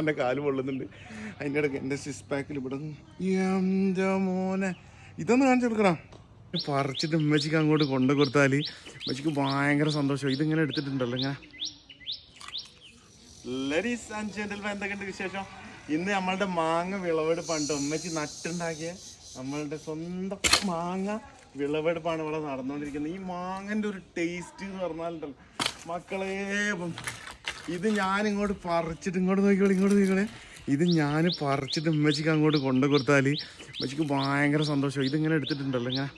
ക്യാമറാമാൻ്റെ കാല് പൊള്ളുന്നുണ്ട്. അതിൻ്റെ ഇടയ്ക്ക് എൻ്റെ സിക്സ് പാക്കിൽ ഇവിടെ എൻ്റെ മോനെ ഇതൊന്ന് കാണിച്ചു കൊടുക്കണം. പറിച്ചിട്ട് ഉമ്മച്ചിക്ക് അങ്ങോട്ട് കൊണ്ടു കൊടുത്താൽ ഉമ്മച്ചിക്ക് ഭയങ്കര സന്തോഷം. ഇതിങ്ങനെ എടുത്തിട്ടുണ്ടല്ലോ ഇങ്ങനെ. ലേഡീസ് ആൻഡ് ജെന്റിൽമാൻ, എന്തൊക്കെയുണ്ട് വിശേഷം? ഇന്ന് നമ്മളുടെ മാങ്ങ വിളവെടുപ്പാണ്. ഉമ്മച്ചി നട്ടുണ്ടാക്കിയ നമ്മളുടെ സ്വന്തം മാങ്ങ വിളവെടുപ്പാണ് ഇവിടെ നടന്നുകൊണ്ടിരിക്കുന്നത്. ഈ മാങ്ങൻ്റെ ഒരു ടേസ്റ്റ് എന്ന് പറഞ്ഞാലുണ്ടല്ലോ മക്കളെ, ഇത് ഞാനിങ്ങോട്ട് പറിച്ചിട്ട് ഇങ്ങോട്ട് നോക്കിക്കോളെ. ഇത് ഞാൻ പറിച്ചിട്ട് ഉമ്മച്ചിക്ക് അങ്ങോട്ട് കൊണ്ടു കൊടുത്താൽ ഉമ്മച്ചിക്ക് ഭയങ്കര സന്തോഷം. ഇതിങ്ങനെ എടുത്തിട്ടുണ്ടല്ലോ ഇങ്ങനെ.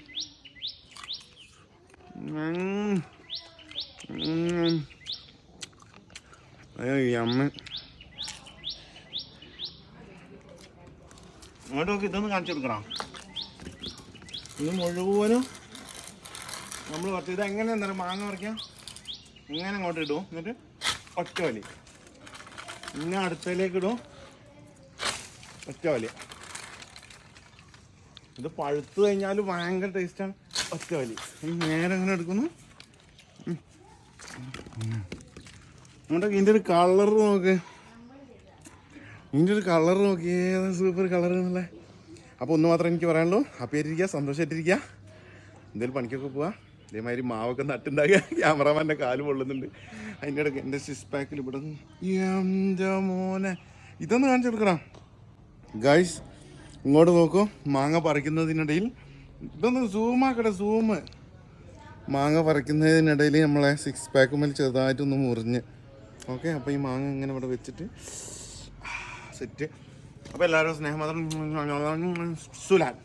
അയ്യോ ഈ അമ്മ അങ്ങോട്ട് നോക്കി. ഇതൊന്ന് കാണിച്ചു കൊടുക്കണം. ഇത് മുഴുവനും നമ്മൾ പറിച്ച് ഇത് എങ്ങനെ എന്താ മാങ്ങ പറിക്കാം. ഇങ്ങനെ അങ്ങോട്ട് ഇടും, എന്നിട്ട് ഒറ്റ വലി. പിന്നെ അടുത്തയിലേക്ക് ഇടും, ഒറ്റ വലി. ഇത് പഴുത്ത് കഴിഞ്ഞാൽ ഭയങ്കര ടേസ്റ്റാണ്. ഒറ്റ വലി. നേരെ അങ്ങനെ എടുക്കുന്നു. അങ്ങോട്ടൊക്കെ ഇതിൻ്റെ ഒരു കളർ നോക്ക്. ഇതിൻ്റെ ഒരു കളർ നോക്കി, ഏതാ സൂപ്പർ കളർ എന്നല്ലേ. അപ്പോൾ ഒന്ന് മാത്രമേ എനിക്ക് പറയാനുള്ളൂ. ഹാപ്പിയായിട്ടിരിക്കുക, സന്തോഷമായിട്ടിരിക്കുക. എന്തെങ്കിലും പണിക്കൊക്കെ പോവാ. ഇതേമാതിരി മാവൊക്കെ നട്ടുണ്ടാക്കുക. ക്യാമറാമാൻ്റെ കാല് പൊള്ളുന്നുണ്ട്. അതിൻ്റെ ഇടയ്ക്ക് എൻ്റെ സിക്സ് പാക്കിൽ ഇവിടെ എൻ്റെ മോനെ ഇതൊന്ന് കാണിച്ചു കൊടുക്കണം. ഗൈസ് ഇങ്ങോട്ട് നോക്കൂ. മാങ്ങ പറിക്കുന്നതിനിടയിൽ ഇതൊന്ന് സൂമാക്കട്ടെ, സൂമ്. മാങ്ങ പറിക്കുന്നതിനിടയിൽ നമ്മളെ സിക്സ് പാക്ക് മേൽ ചെറുതായിട്ടൊന്ന് മുറിഞ്ഞ്. ഓക്കെ, അപ്പോൾ ഈ മാങ്ങ ഇങ്ങനെ ഇവിടെ വെച്ചിട്ട് സെറ്റ്. അപ്പോൾ എല്ലാവരും സ്നേഹം മാത്രം സുലാൻ.